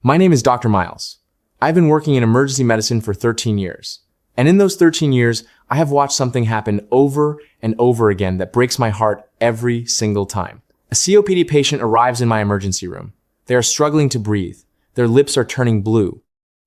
My name is Dr. Miles. I've been working in emergency medicine for 13 years. And in those 13 years, I have watched something happen over and over again that breaks my heart every single time. A COPD patient arrives in my emergency room. They are struggling to breathe. Their lips are turning blue.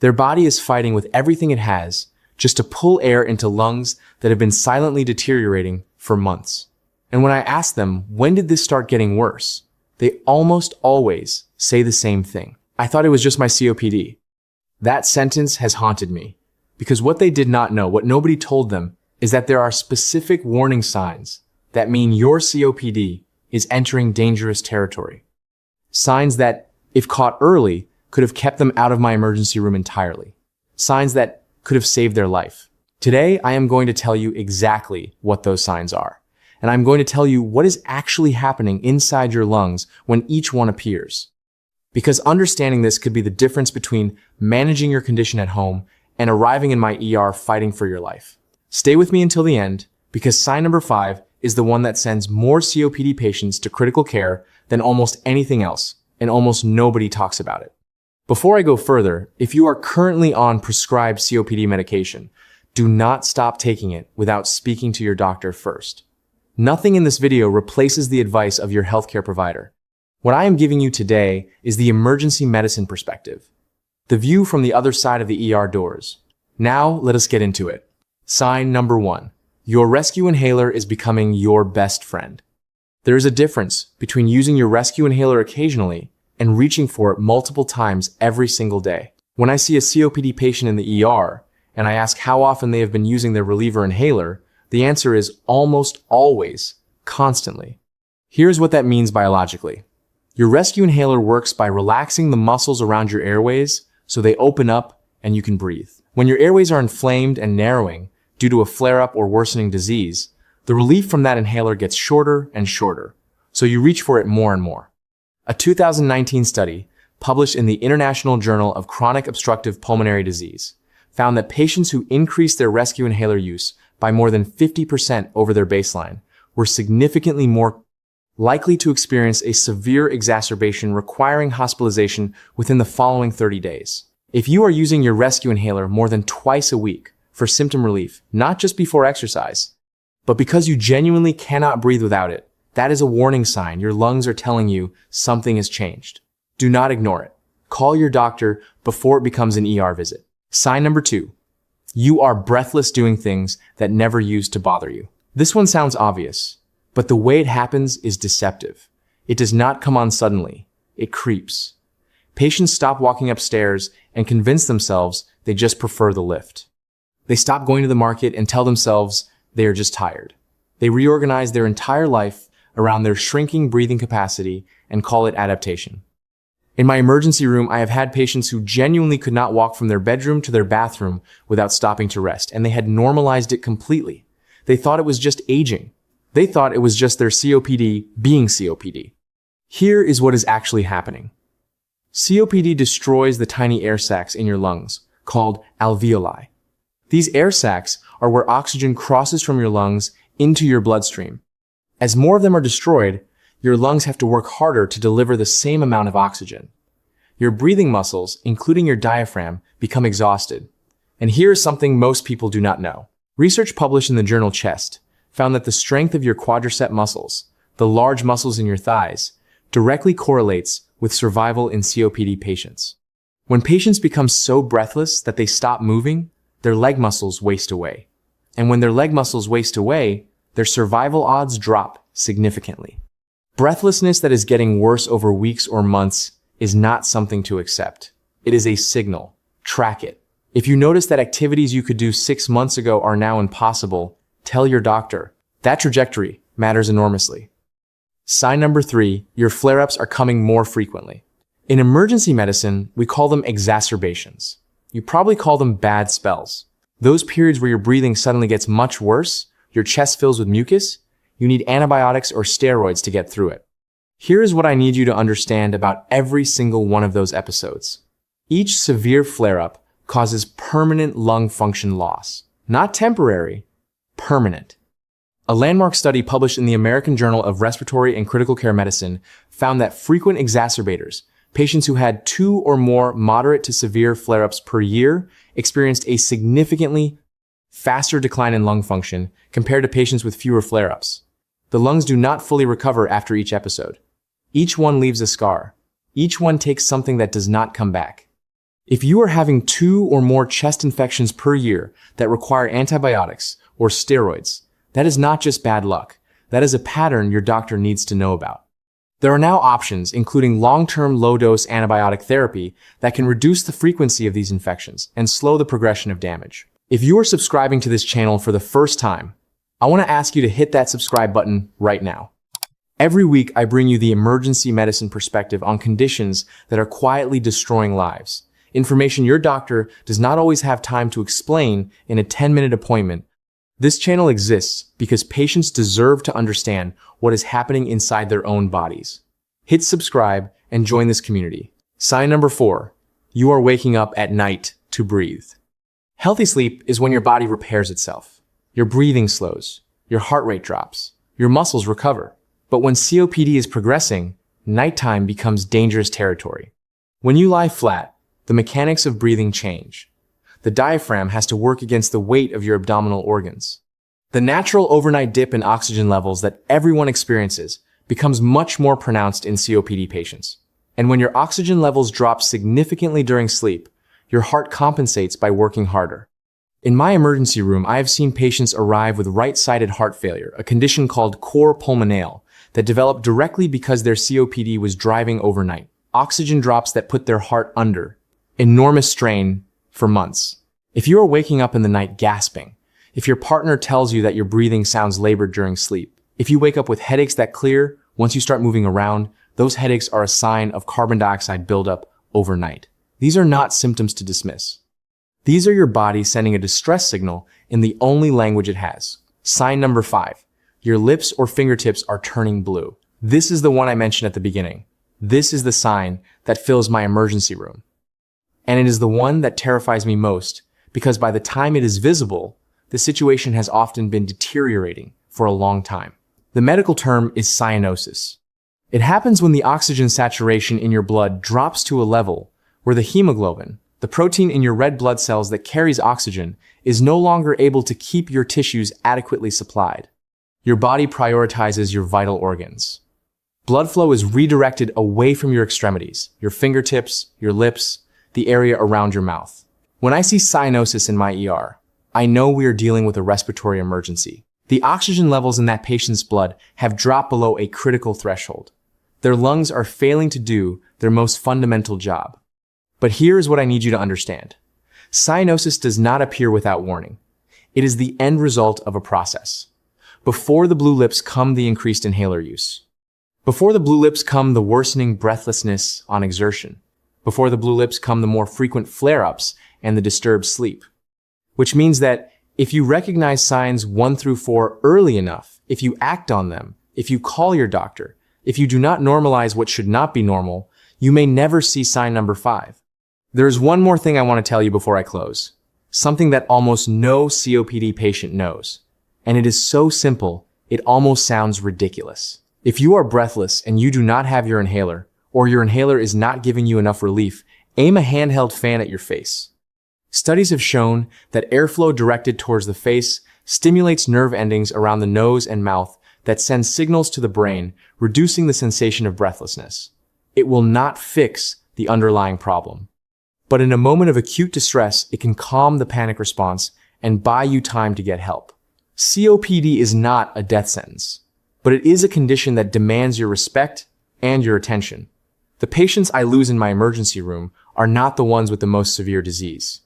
Their body is fighting with everything it has just to pull air into lungs that have been silently deteriorating for months. And when I ask them, when did this start getting worse? They almost always say the same thing. I thought it was just my COPD. That sentence has haunted me because what they did not know, what nobody told them, is that there are specific warning signs that mean your COPD is entering dangerous territory. Signs that, if caught early, could have kept them out of my emergency room entirely. Signs that could have saved their life. Today, I am going to tell you exactly what those signs are. And I'm going to tell you what is actually happening inside your lungs when each one appears. Because understanding this could be the difference between managing your condition at home and arriving in my ER fighting for your life. Stay with me until the end, because sign number 5 is the one that sends more COPD patients to critical care than almost anything else, and almost nobody talks about it. Before I go further, if you are currently on prescribed COPD medication, do not stop taking it without speaking to your doctor first. Nothing in this video replaces the advice of your healthcare provider. What I am giving you today is the emergency medicine perspective, the view from the other side of the ER doors. Now, let us get into it. Sign number 1. Your rescue inhaler is becoming your best friend. There is a difference between using your rescue inhaler occasionally and reaching for it multiple times every single day. When I see a COPD patient in the ER and I ask how often they have been using their reliever inhaler, the answer is almost always, constantly. Here's what that means biologically. Your rescue inhaler works by relaxing the muscles around your airways so they open up and you can breathe. When your airways are inflamed and narrowing due to a flare-up or worsening disease, the relief from that inhaler gets shorter and shorter, so you reach for it more and more. A 2019 study published in the International Journal of Chronic Obstructive Pulmonary Disease found that patients who increased their rescue inhaler use by more than 50% over their baseline were significantly more likely to experience a severe exacerbation requiring hospitalization within the following 30 days. If you are using your rescue inhaler more than twice a week for symptom relief, not just before exercise, but because you genuinely cannot breathe without it, that is a warning sign your lungs are telling you something has changed. Do not ignore it. Call your doctor before it becomes an ER visit. Sign number 2. You are breathless doing things that never used to bother you. This one sounds obvious, but the way it happens is deceptive. It does not come on suddenly. It creeps. Patients stop walking upstairs and convince themselves they just prefer the lift. They stop going to the market and tell themselves they are just tired. They reorganize their entire life around their shrinking breathing capacity and call it adaptation. In my emergency room, I have had patients who genuinely could not walk from their bedroom to their bathroom without stopping to rest, and they had normalized it completely. They thought it was just aging. They thought it was just their COPD being COPD. Here is what is actually happening. COPD destroys the tiny air sacs in your lungs, called alveoli. These air sacs are where oxygen crosses from your lungs into your bloodstream. As more of them are destroyed, your lungs have to work harder to deliver the same amount of oxygen. Your breathing muscles, including your diaphragm, become exhausted. And here is something most people do not know. Research published in the journal Chest found that the strength of your quadricep muscles, the large muscles in your thighs, directly correlates with survival in COPD patients. When patients become so breathless that they stop moving, their leg muscles waste away. And when their leg muscles waste away, their survival odds drop significantly. Breathlessness that is getting worse over weeks or months is not something to accept. It is a signal. Track it. If you notice that activities you could do 6 months ago are now impossible, tell your doctor. That trajectory matters enormously. Sign number 3, your flare-ups are coming more frequently. In emergency medicine, we call them exacerbations. You probably call them bad spells. Those periods where your breathing suddenly gets much worse, your chest fills with mucus, you need antibiotics or steroids to get through it. Here is what I need you to understand about every single one of those episodes. Each severe flare-up causes permanent lung function loss. Not temporary, permanent. A landmark study published in the American Journal of Respiratory and Critical Care Medicine found that frequent exacerbators, patients who had 2 or more moderate to severe flare-ups per year experienced a significantly faster decline in lung function compared to patients with fewer flare-ups. The lungs do not fully recover after each episode. Each one leaves a scar. Each one takes something that does not come back. If you are having 2 or more chest infections per year that require antibiotics or steroids, that is not just bad luck. That is a pattern your doctor needs to know about. There are now options, including long-term low-dose antibiotic therapy, that can reduce the frequency of these infections and slow the progression of damage. If you are subscribing to this channel for the first time, I want to ask you to hit that subscribe button right now. Every week, I bring you the emergency medicine perspective on conditions that are quietly destroying lives. Information your doctor does not always have time to explain in a 10-minute appointment. This channel exists because patients deserve to understand what is happening inside their own bodies. Hit subscribe and join this community. Sign number 4. You are waking up at night to breathe. Healthy sleep is when your body repairs itself. Your breathing slows, your heart rate drops, your muscles recover. But when COPD is progressing, nighttime becomes dangerous territory. When you lie flat, the mechanics of breathing change. The diaphragm has to work against the weight of your abdominal organs. The natural overnight dip in oxygen levels that everyone experiences becomes much more pronounced in COPD patients. And when your oxygen levels drop significantly during sleep, your heart compensates by working harder. In my emergency room, I have seen patients arrive with right-sided heart failure, a condition called cor pulmonale, that developed directly because their COPD was driving overnight. Oxygen drops that put their heart under enormous strain for months. If you are waking up in the night gasping, if your partner tells you that your breathing sounds labored during sleep, if you wake up with headaches that clear once you start moving around, those headaches are a sign of carbon dioxide buildup overnight. These are not symptoms to dismiss. These are your body sending a distress signal in the only language it has. Sign number 5. Your lips or fingertips are turning blue. This is the one I mentioned at the beginning. This is the sign that fills my emergency room. And it is the one that terrifies me most because by the time it is visible, the situation has often been deteriorating for a long time. The medical term is cyanosis. It happens when the oxygen saturation in your blood drops to a level where the hemoglobin, the protein in your red blood cells that carries oxygen, is no longer able to keep your tissues adequately supplied. Your body prioritizes your vital organs. Blood flow is redirected away from your extremities, your fingertips, your lips, the area around your mouth. When I see cyanosis in my ER, I know we are dealing with a respiratory emergency. The oxygen levels in that patient's blood have dropped below a critical threshold. Their lungs are failing to do their most fundamental job. But here is what I need you to understand. Cyanosis does not appear without warning. It is the end result of a process. Before the blue lips come the increased inhaler use. Before the blue lips come the worsening breathlessness on exertion. Before the blue lips come the more frequent flare-ups and the disturbed sleep. Which means that if you recognize signs 1 through 4 early enough, if you act on them, if you call your doctor, if you do not normalize what should not be normal, you may never see sign number 5. There's one more thing I want to tell you before I close. Something that almost no COPD patient knows. And it is so simple, it almost sounds ridiculous. If you are breathless and you do not have your inhaler, or your inhaler is not giving you enough relief, aim a handheld fan at your face. Studies have shown that airflow directed towards the face stimulates nerve endings around the nose and mouth that send signals to the brain, reducing the sensation of breathlessness. It will not fix the underlying problem. But in a moment of acute distress, it can calm the panic response and buy you time to get help. COPD is not a death sentence, but it is a condition that demands your respect and your attention. The patients I lose in my emergency room are not the ones with the most severe disease.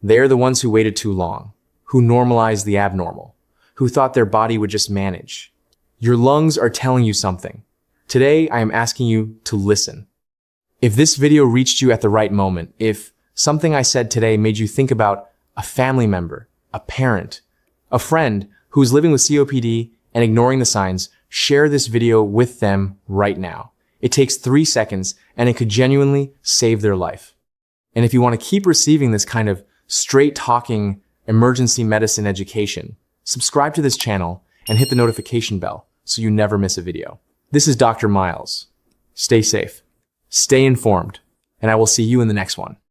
They are the ones who waited too long, who normalized the abnormal, who thought their body would just manage. Your lungs are telling you something. Today, I am asking you to listen. If this video reached you at the right moment, if something I said today made you think about a family member, a parent, a friend who is living with COPD and ignoring the signs, share this video with them right now. It takes 3 seconds and it could genuinely save their life. And if you want to keep receiving this kind of straight-talking emergency medicine education, subscribe to this channel and hit the notification bell so you never miss a video. This is Dr. Miles. Stay safe. Stay informed, and I will see you in the next one.